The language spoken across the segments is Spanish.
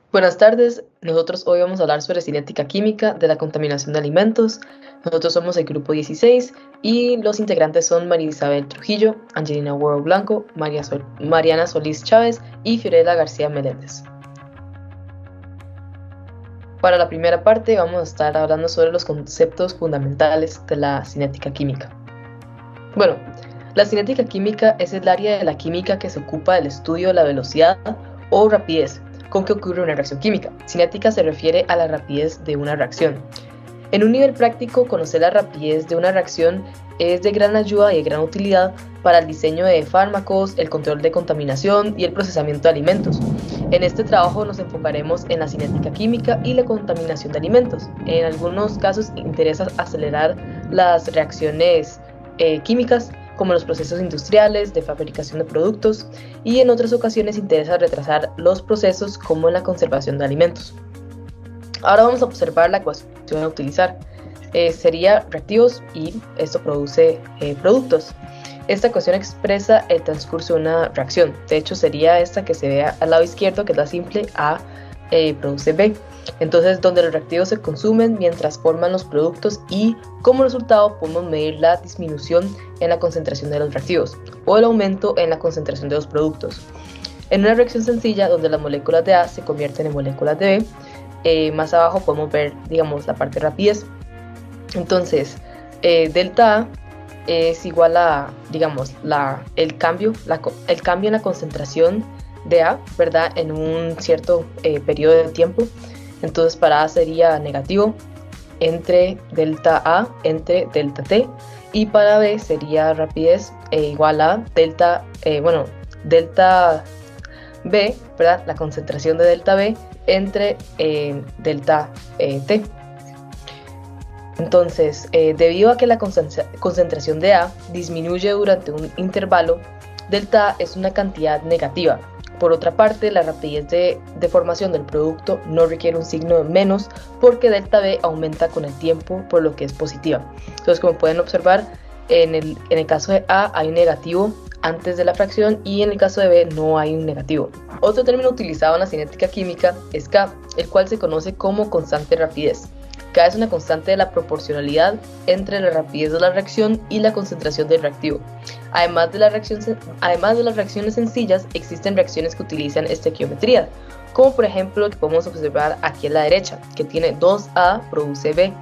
Buenas tardes, nosotros hoy vamos a hablar sobre cinética química de la contaminación de alimentos. Nosotros somos el grupo 16 y los integrantes son María Isabel Trujillo, Angelina Huervo Blanco, Mariana Solís Chávez y Fiorella García Meléndez. Para la primera parte vamos a estar hablando sobre los conceptos fundamentales de la cinética química. Bueno, la cinética química es el área de la química que se ocupa del estudio de la velocidad o rapidez con que ocurre una reacción química. Cinética se refiere a la rapidez de una reacción. En un nivel práctico, conocer la rapidez de una reacción es de gran ayuda y de gran utilidad para el diseño de fármacos, el control de contaminación y el procesamiento de alimentos. En este trabajo nos enfocaremos en la cinética química y la contaminación de alimentos. En algunos casos interesa acelerar las reacciones químicas, como los procesos industriales de fabricación de productos, y en otras ocasiones interesa retrasar los procesos como en la conservación de alimentos. Ahora vamos a observar la ecuación a utilizar. Sería reactivos y esto produce productos. Esta ecuación expresa el transcurso de una reacción. De hecho, sería esta que se ve al lado izquierdo, que es la simple A produce B. Entonces, donde los reactivos se consumen mientras forman los productos y como resultado podemos medir la disminución en la concentración de los reactivos o el aumento en la concentración de los productos. En una reacción sencilla donde las moléculas de A se convierten en moléculas de B, más abajo podemos ver, digamos, la parte rapidez. Entonces, delta A es igual a, digamos, el cambio en la concentración de A, ¿verdad? En un cierto periodo de tiempo. Entonces para A sería negativo entre delta A entre delta T, y para B sería rapidez igual a delta B, ¿verdad? La concentración de delta B entre delta T. Entonces, debido a que la concentración de A disminuye durante un intervalo, delta A es una cantidad negativa. Por otra parte, la rapidez de formación del producto no requiere un signo de menos porque delta B aumenta con el tiempo, por lo que es positiva. Entonces, como pueden observar, en el caso de A hay un negativo antes de la fracción y en el caso de B no hay un negativo. Otro término utilizado en la cinética química es K, el cual se conoce como constante de rapidez. K es una constante de la proporcionalidad entre la rapidez de la reacción y la concentración del reactivo. Además de las reacciones sencillas, existen reacciones que utilizan estequiometría, como por ejemplo lo que podemos observar aquí a la derecha, que tiene 2A produce B.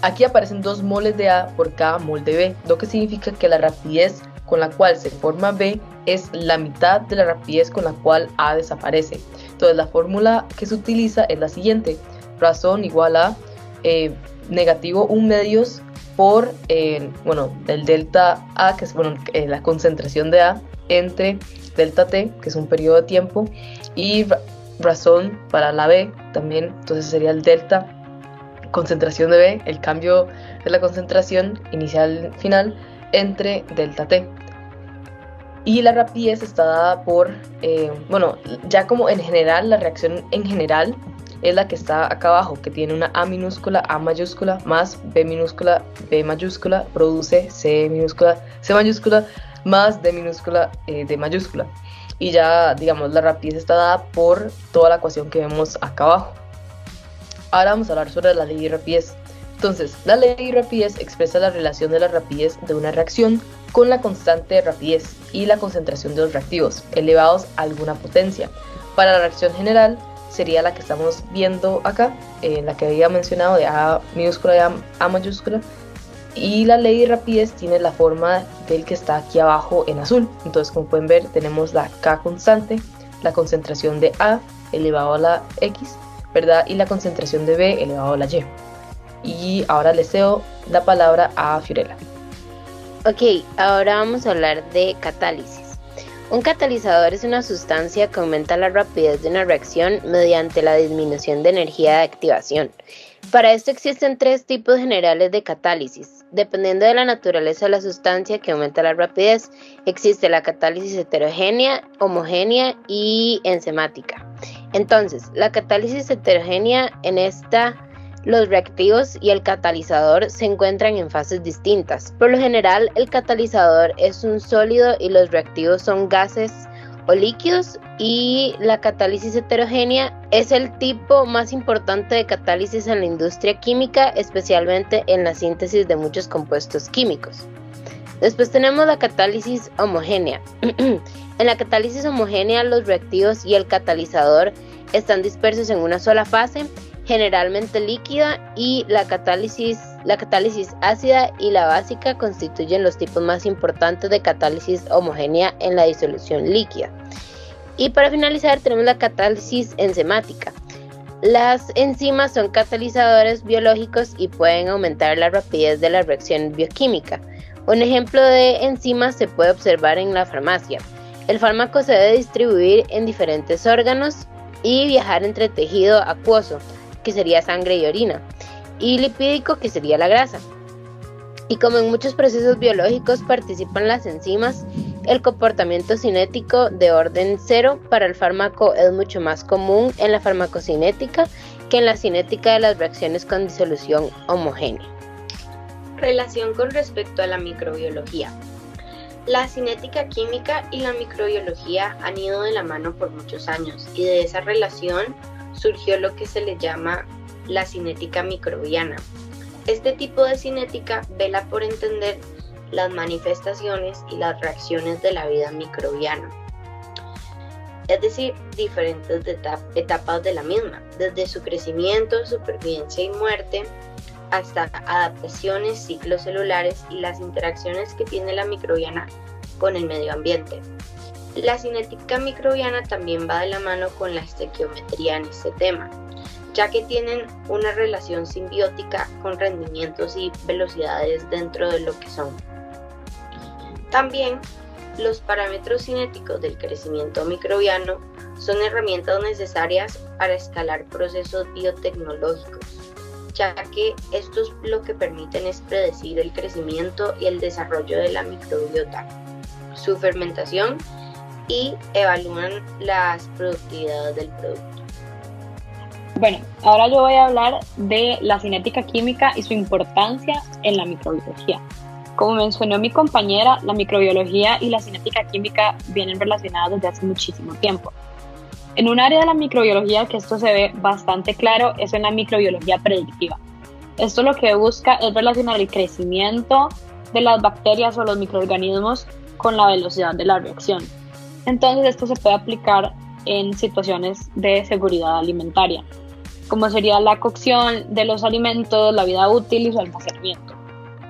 Aquí aparecen 2 moles de A por cada mol de B, lo que significa que la rapidez con la cual se forma B es la mitad de la rapidez con la cual A desaparece. Entonces la fórmula que se utiliza es la siguiente: razón igual a negativo 1 medios por el delta A, que es la concentración de A, entre delta T, que es un periodo de tiempo, y razón para la B también. Entonces sería el delta concentración de B, el cambio de la concentración inicial final entre delta T. Y la rapidez está dada por, ya como en general, la reacción en general es la que está acá abajo, que tiene una A minúscula, A mayúscula, más B minúscula, B mayúscula, produce C minúscula, C mayúscula, más D minúscula, D mayúscula. Y ya, digamos, la rapidez está dada por toda la ecuación que vemos acá abajo. Ahora vamos a hablar sobre la ley de rapidez. Entonces, la ley de rapidez expresa la relación de la rapidez de una reacción con la constante de rapidez y la concentración de los reactivos elevados a alguna potencia. Para la reacción general sería la que estamos viendo acá, la que había mencionado de A minúscula y A mayúscula, y la ley de rapidez tiene la forma del que está aquí abajo en azul. Entonces, como pueden ver, tenemos la K constante, la concentración de A elevado a la X, ¿verdad? Y la concentración de B elevado a la Y. Y ahora le cedo la palabra a Fiorella. Ok, ahora vamos a hablar de catálisis. Un catalizador es una sustancia que aumenta la rapidez de una reacción mediante la disminución de energía de activación. Para esto existen 3 tipos generales de catálisis. Dependiendo de la naturaleza de la sustancia que aumenta la rapidez, existe la catálisis heterogénea, homogénea y enzimática. Entonces, la catálisis heterogénea, en esta los reactivos y el catalizador se encuentran en fases distintas. Por lo general, el catalizador es un sólido y los reactivos son gases o líquidos, y la catálisis heterogénea es el tipo más importante de catálisis en la industria química, especialmente en la síntesis de muchos compuestos químicos. Después tenemos la catálisis homogénea. En la catálisis homogénea, los reactivos y el catalizador están dispersos en una sola fase, generalmente líquida, y la catálisis ácida y la básica constituyen los tipos más importantes de catálisis homogénea en la disolución líquida. Y para finalizar tenemos la catálisis enzimática. Las enzimas son catalizadores biológicos y pueden aumentar la rapidez de la reacción bioquímica. Un ejemplo de enzimas se puede observar en la farmacia. El fármaco se debe distribuir en diferentes órganos y viajar entre tejido acuoso, que sería sangre y orina, y lipídico, que sería la grasa. Y como en muchos procesos biológicos participan las enzimas, el comportamiento cinético de orden 0 para el fármaco es mucho más común en la farmacocinética que en la cinética de las reacciones con disolución homogénea. Relación con respecto a la microbiología. La cinética química y la microbiología han ido de la mano por muchos años, y de esa relación surgió lo que se le llama la cinética microbiana. Este tipo de cinética vela por entender las manifestaciones y las reacciones de la vida microbiana, es decir, diferentes etapas de la misma, desde su crecimiento, supervivencia y muerte, hasta adaptaciones, ciclos celulares y las interacciones que tiene la microbiana con el medio ambiente. La cinética microbiana también va de la mano con la estequiometría en este tema, ya que tienen una relación simbiótica con rendimientos y velocidades dentro de lo que son. También los parámetros cinéticos del crecimiento microbiano son herramientas necesarias para escalar procesos biotecnológicos, ya que estos lo que permiten es predecir el crecimiento y el desarrollo de la microbiota, su fermentación, y evalúan las productividades del producto. Bueno, ahora yo voy a hablar de la cinética química y su importancia en la microbiología. Como mencionó mi compañera, la microbiología y la cinética química vienen relacionadas desde hace muchísimo tiempo. En un área de la microbiología que esto se ve bastante claro es en la microbiología predictiva. Esto lo que busca es relacionar el crecimiento de las bacterias o los microorganismos con la velocidad de la reacción. Entonces esto se puede aplicar en situaciones de seguridad alimentaria, como sería la cocción de los alimentos, la vida útil y su almacenamiento.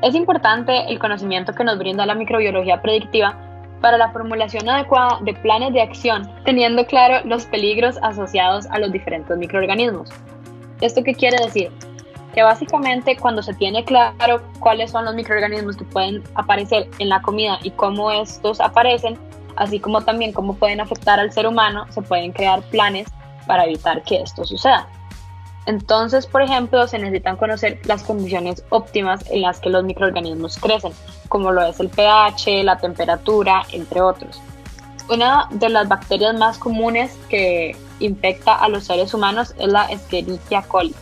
Es importante el conocimiento que nos brinda la microbiología predictiva para la formulación adecuada de planes de acción, teniendo claro los peligros asociados a los diferentes microorganismos. ¿Esto qué quiere decir? Que básicamente cuando se tiene claro cuáles son los microorganismos que pueden aparecer en la comida y cómo estos aparecen, así como también cómo pueden afectar al ser humano, se pueden crear planes para evitar que esto suceda. Entonces, por ejemplo, se necesitan conocer las condiciones óptimas en las que los microorganismos crecen, como lo es el pH, la temperatura, entre otros. Una de las bacterias más comunes que infecta a los seres humanos es la Escherichia coli.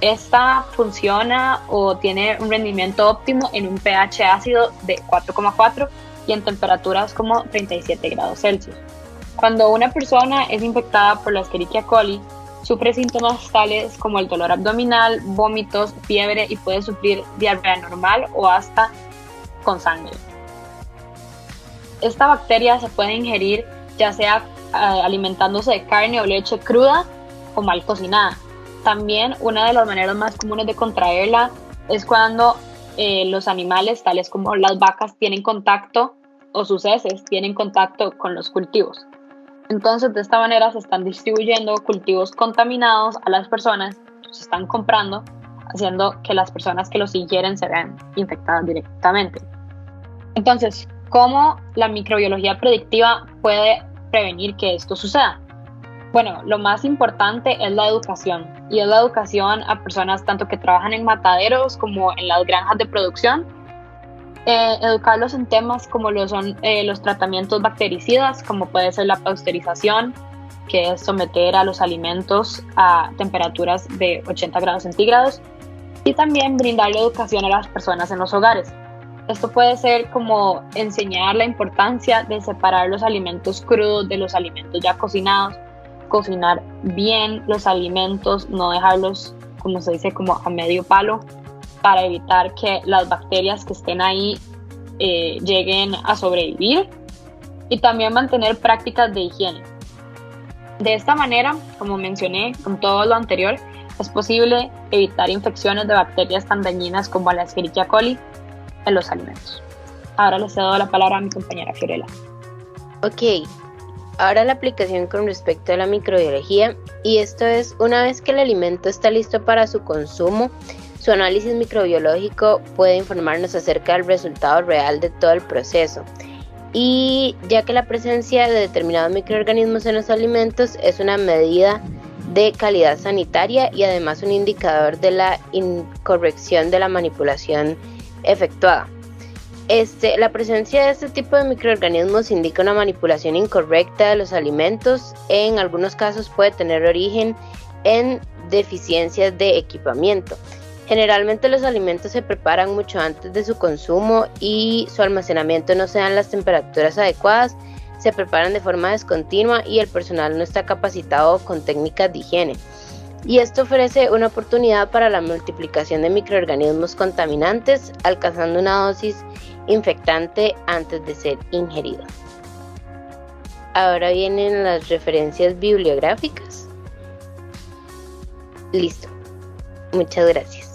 Esta funciona o tiene un rendimiento óptimo en un pH ácido de 4,4 y en temperaturas como 37 grados Celsius. Cuando una persona es infectada por la Escherichia coli, sufre síntomas tales como el dolor abdominal, vómitos, fiebre y puede sufrir diarrea normal o hasta con sangre. Esta bacteria se puede ingerir ya sea alimentándose de carne o leche cruda o mal cocinada. También una de las maneras más comunes de contraerla es cuando los animales, tales como las vacas, tienen contacto o sus heces tienen contacto con los cultivos. Entonces, de esta manera se están distribuyendo cultivos contaminados a las personas, se están comprando, haciendo que las personas que los ingieren se vean infectadas directamente. Entonces, ¿cómo la microbiología predictiva puede prevenir que esto suceda? Bueno, lo más importante es la educación, y es la educación a personas tanto que trabajan en mataderos como en las granjas de producción. Educarlos en temas como lo son los tratamientos bactericidas, como puede ser la pasteurización, que es someter a los alimentos a temperaturas de 80 grados centígrados, y también brindarle educación a las personas en los hogares. Esto puede ser como enseñar la importancia de separar los alimentos crudos de los alimentos ya cocinados, cocinar bien los alimentos, no dejarlos, como se dice, como a medio palo, para evitar que las bacterias que estén ahí lleguen a sobrevivir, y también mantener prácticas de higiene. De esta manera, como mencioné con todo lo anterior, es posible evitar infecciones de bacterias tan dañinas como la Escherichia coli en los alimentos. Ahora le cedo la palabra a mi compañera Fiorella. Ok, ahora la aplicación con respecto a la microbiología, y esto es una vez que el alimento está listo para su consumo, su análisis microbiológico puede informarnos acerca del resultado real de todo el proceso. Y ya que la presencia de determinados microorganismos en los alimentos es una medida de calidad sanitaria y además un indicador de la incorrección de la manipulación efectuada. La presencia de este tipo de microorganismos indica una manipulación incorrecta de los alimentos. En algunos casos puede tener origen en deficiencias de equipamiento. Generalmente los alimentos se preparan mucho antes de su consumo y su almacenamiento no se da en las temperaturas adecuadas, se preparan de forma descontinua y el personal no está capacitado con técnicas de higiene. Y esto ofrece una oportunidad para la multiplicación de microorganismos contaminantes, alcanzando una dosis infectante antes de ser ingerido. Ahora vienen las referencias bibliográficas. Listo. Muchas gracias.